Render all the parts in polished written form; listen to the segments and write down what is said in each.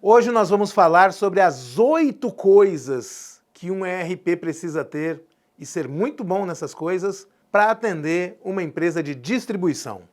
Hoje nós vamos falar sobre as 8 coisas que um ERP precisa ter e ser muito bom nessas coisas para atender uma empresa de distribuição.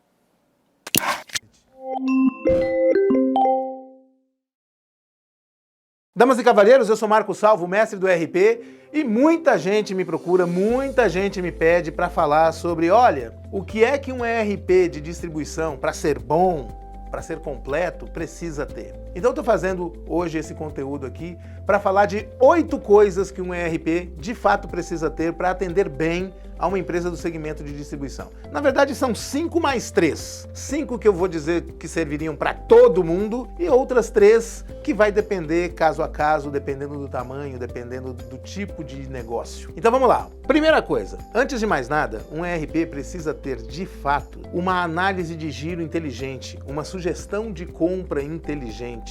Damas e cavalheiros, eu sou Marco Salvo, mestre do ERP, e muita gente me procura, muita gente me pede para falar sobre, olha, o que é que um ERP de distribuição, para ser bom, para ser completo, precisa ter. Então eu estou fazendo hoje esse conteúdo aqui para falar de 8 coisas que um ERP de fato precisa ter para atender bem a uma empresa do segmento de distribuição. Na verdade são 5 mais 3. 5 que eu vou dizer que serviriam para todo mundo e outras 3 que vai depender caso a caso, dependendo do tamanho, dependendo do tipo de negócio. Então vamos lá. Primeira coisa, antes de mais nada, um ERP precisa ter de fato uma análise de giro inteligente, uma sugestão de compra inteligente,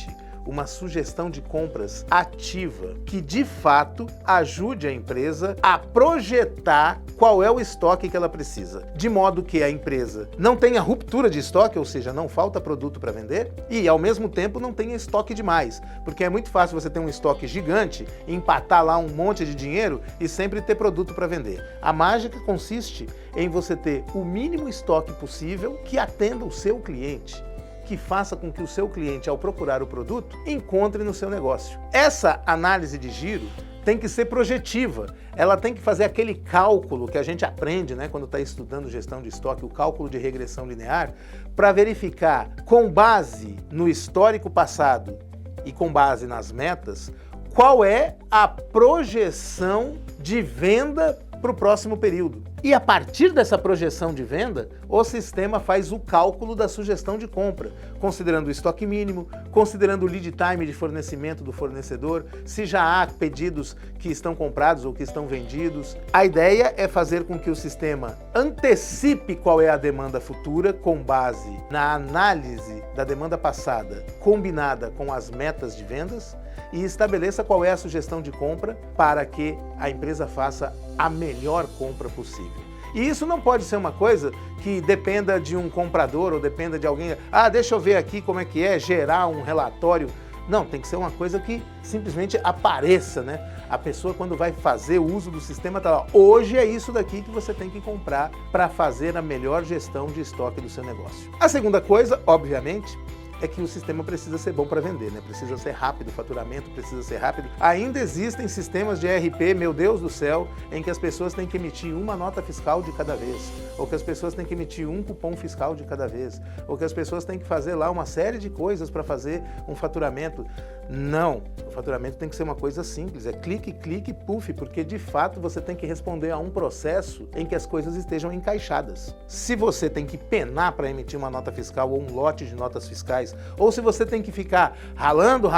uma sugestão de compras ativa que de fato ajude a empresa a projetar qual é o estoque que ela precisa, de modo que a empresa não tenha ruptura de estoque, ou seja, não falta produto para vender e ao mesmo tempo não tenha estoque demais, porque é muito fácil você ter um estoque gigante, empatar lá um monte de dinheiro e sempre ter produto para vender. A mágica consiste em você ter o mínimo estoque possível que atenda o seu cliente, que faça com que o seu cliente, ao procurar o produto, encontre no seu negócio. Essa análise de giro tem que ser projetiva, ela tem que fazer aquele cálculo que a gente aprende, né, quando está estudando gestão de estoque, o cálculo de regressão linear, para verificar, com base no histórico passado e com base nas metas, qual é a projeção de venda para o próximo período. E a partir dessa projeção de venda, o sistema faz o cálculo da sugestão de compra, considerando o estoque mínimo, considerando o lead time de fornecimento do fornecedor, se já há pedidos que estão comprados ou que estão vendidos. A ideia é fazer com que o sistema antecipe qual é a demanda futura com base na análise da demanda passada combinada com as metas de vendas e estabeleça qual é a sugestão de compra para que a empresa faça a melhor compra possível. E isso não pode ser uma coisa que dependa de um comprador ou dependa de alguém, deixa eu ver aqui como é que é, gerar um relatório. Não, tem que ser uma coisa que simplesmente apareça, né? A pessoa quando vai fazer o uso do sistema está lá, hoje é isso daqui que você tem que comprar para fazer a melhor gestão de estoque do seu negócio. A segunda coisa, obviamente, é que o sistema precisa ser bom para vender, né? Precisa ser rápido, o faturamento precisa ser rápido. Ainda existem sistemas de ERP, meu Deus do céu, em que as pessoas têm que emitir uma nota fiscal de cada vez, ou que as pessoas têm que emitir um cupom fiscal de cada vez, ou que as pessoas têm que fazer lá uma série de coisas para fazer um faturamento. Não, o faturamento tem que ser uma coisa simples, é clique, clique, puff, porque de fato você tem que responder a um processo em que as coisas estejam encaixadas. Se você tem que penar para emitir uma nota fiscal ou um lote de notas fiscais, ou se você tem que ficar ralando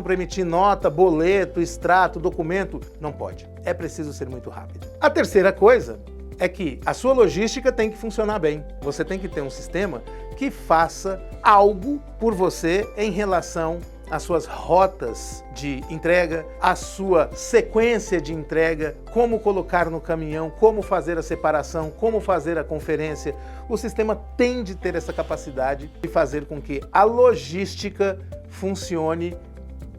para emitir nota, boleto, extrato, documento, não pode. É preciso ser muito rápido. A terceira coisa é que a sua logística tem que funcionar bem. Você tem que ter um sistema que faça algo por você em relação às suas rotas de entrega, a sua sequência de entrega, como colocar no caminhão, como fazer a separação, como fazer a conferência. O sistema tem de ter essa capacidade de fazer com que a logística funcione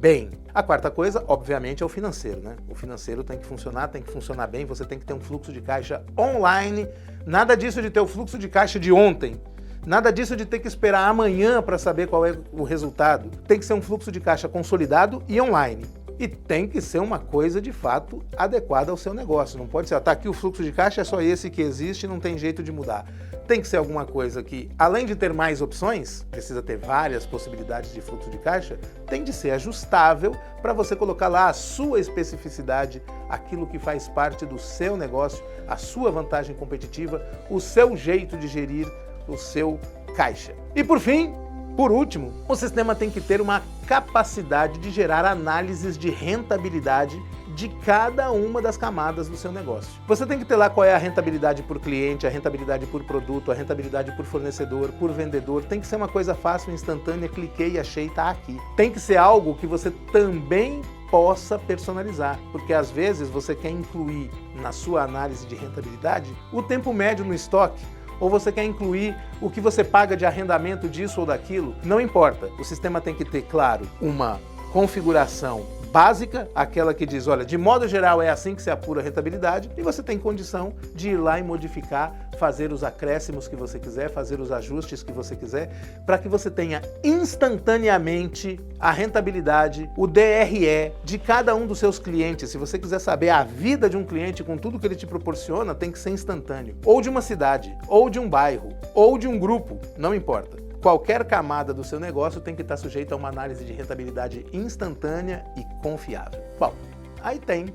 bem. A quarta coisa, obviamente, é o financeiro, né? O financeiro tem que funcionar bem, você tem que ter um fluxo de caixa online, nada disso de ter o fluxo de caixa de ontem. Nada disso de ter que esperar amanhã para saber qual é o resultado. Tem que ser um fluxo de caixa consolidado e online. E tem que ser uma coisa de fato adequada ao seu negócio. Não pode ser, tá aqui o fluxo de caixa, é só esse que existe, não tem jeito de mudar. Tem que ser alguma coisa que, além de ter mais opções, precisa ter várias possibilidades de fluxo de caixa, tem de ser ajustável para você colocar lá a sua especificidade, aquilo que faz parte do seu negócio, a sua vantagem competitiva, o seu jeito de gerir o seu caixa. E por fim, por último, o sistema tem que ter uma capacidade de gerar análises de rentabilidade de cada uma das camadas do seu negócio. Você tem que ter lá qual é a rentabilidade por cliente, a rentabilidade por produto, a rentabilidade por fornecedor, por vendedor. Tem que ser uma coisa fácil, instantânea, cliquei, achei, tá aqui. Tem que ser algo que você também possa personalizar, porque às vezes você quer incluir na sua análise de rentabilidade o tempo médio no estoque, ou você quer incluir o que você paga de arrendamento disso ou daquilo, não importa. O sistema tem que ter, claro, uma configuração básica, aquela que diz, olha, de modo geral é assim que se apura a rentabilidade, e você tem condição de ir lá e modificar, fazer os acréscimos que você quiser, fazer os ajustes que você quiser, para que você tenha instantaneamente a rentabilidade, o DRE de cada um dos seus clientes. Se você quiser saber a vida de um cliente com tudo que ele te proporciona, tem que ser instantâneo. Ou de uma cidade, ou de um bairro, ou de um grupo, não importa. Qualquer camada do seu negócio tem que estar sujeita a uma análise de rentabilidade instantânea e confiável. Bom, aí tem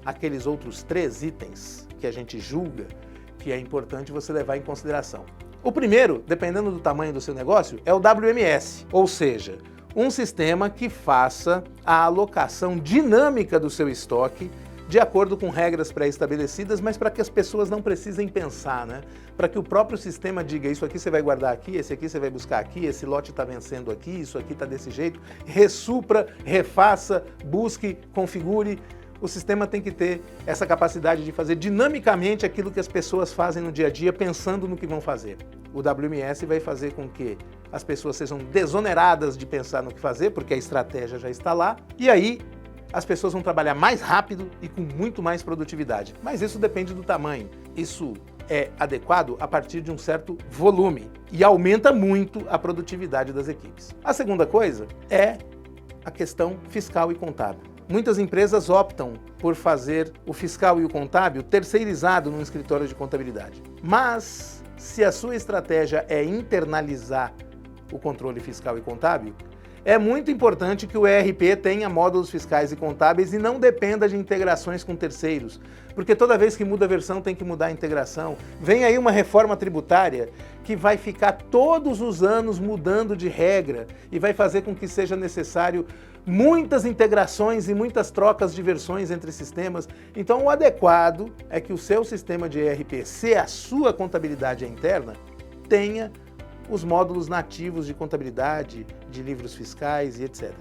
aqueles outros 3 itens que a gente julga que é importante você levar em consideração. O primeiro, dependendo do tamanho do seu negócio, é o WMS, ou seja, um sistema que faça a alocação dinâmica do seu estoque de acordo com regras pré-estabelecidas, mas para que as pessoas não precisem pensar, né? Para que o próprio sistema diga, isso aqui você vai guardar aqui, esse aqui você vai buscar aqui, esse lote está vencendo aqui, isso aqui está desse jeito, ressupra, refaça, busque, configure. O sistema tem que ter essa capacidade de fazer dinamicamente aquilo que as pessoas fazem no dia a dia, pensando no que vão fazer. O WMS vai fazer com que as pessoas sejam desoneradas de pensar no que fazer, porque a estratégia já está lá, e aí as pessoas vão trabalhar mais rápido e com muito mais produtividade. Mas isso depende do tamanho. Isso é adequado a partir de um certo volume e aumenta muito a produtividade das equipes. A segunda coisa é a questão fiscal e contábil. Muitas empresas optam por fazer o fiscal e o contábil terceirizado num escritório de contabilidade. Mas, se a sua estratégia é internalizar o controle fiscal e contábil, é muito importante que o ERP tenha módulos fiscais e contábeis e não dependa de integrações com terceiros, porque toda vez que muda a versão tem que mudar a integração. Vem aí uma reforma tributária que vai ficar todos os anos mudando de regra e vai fazer com que seja necessário muitas integrações e muitas trocas de versões entre sistemas. Então o adequado é que o seu sistema de ERP, se a sua contabilidade é interna, tenha os módulos nativos de contabilidade, de livros fiscais e etc.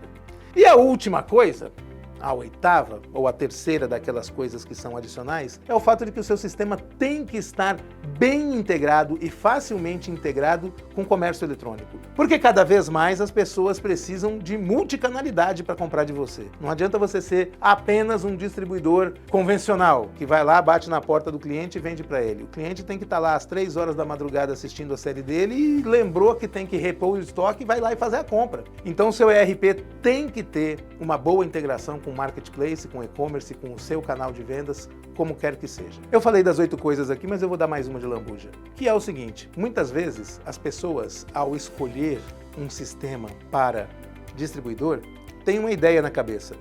E a última coisa, a oitava ou a terceira daquelas coisas que são adicionais, é o fato de que o seu sistema tem que estar bem integrado e facilmente integrado com o comércio eletrônico. Porque cada vez mais as pessoas precisam de multicanalidade para comprar de você. Não adianta você ser apenas um distribuidor convencional, que vai lá, bate na porta do cliente e vende para ele. O cliente tem que estar lá às 3 horas da madrugada assistindo a série dele e lembrou que tem que repor o estoque e vai lá e fazer a compra. Então o seu ERP tem que ter uma boa integração com o marketplace, com o e-commerce, com o seu canal de vendas, como quer que seja. Eu falei das 8 coisas aqui, mas eu vou dar mais uma de lambuja, que é o seguinte: muitas vezes as pessoas, ao escolher um sistema para distribuidor, têm uma ideia na cabeça.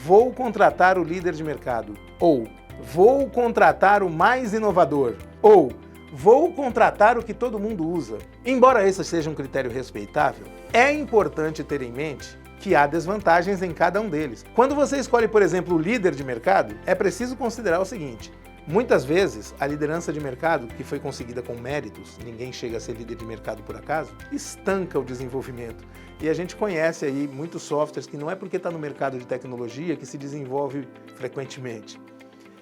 Vou contratar o líder de mercado, ou vou contratar o mais inovador, ou vou contratar o que todo mundo usa. Embora esse seja um critério respeitável, é importante ter em mente que há desvantagens em cada um deles. Quando você escolhe, por exemplo, o líder de mercado, é preciso considerar o seguinte: muitas vezes a liderança de mercado, que foi conseguida com méritos, ninguém chega a ser líder de mercado por acaso, estanca o desenvolvimento. E a gente conhece aí muitos softwares que não é porque está no mercado de tecnologia que se desenvolve frequentemente.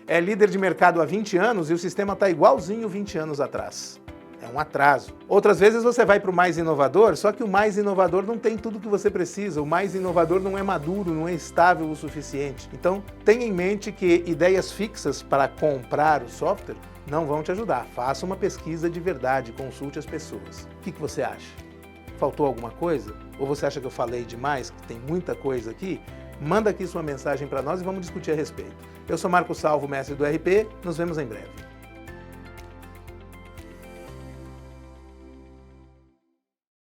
É líder de mercado há 20 anos e o sistema está igualzinho 20 anos atrás. É um atraso. Outras vezes você vai para o mais inovador, só que o mais inovador não tem tudo o que você precisa. O mais inovador não é maduro, não é estável o suficiente. Então, tenha em mente que ideias fixas para comprar o software não vão te ajudar. Faça uma pesquisa de verdade, consulte as pessoas. O que você acha? Faltou alguma coisa? Ou você acha que eu falei demais, que tem muita coisa aqui? Manda aqui sua mensagem para nós e vamos discutir a respeito. Eu sou Marco Salvo, mestre do ERP. Nos vemos em breve.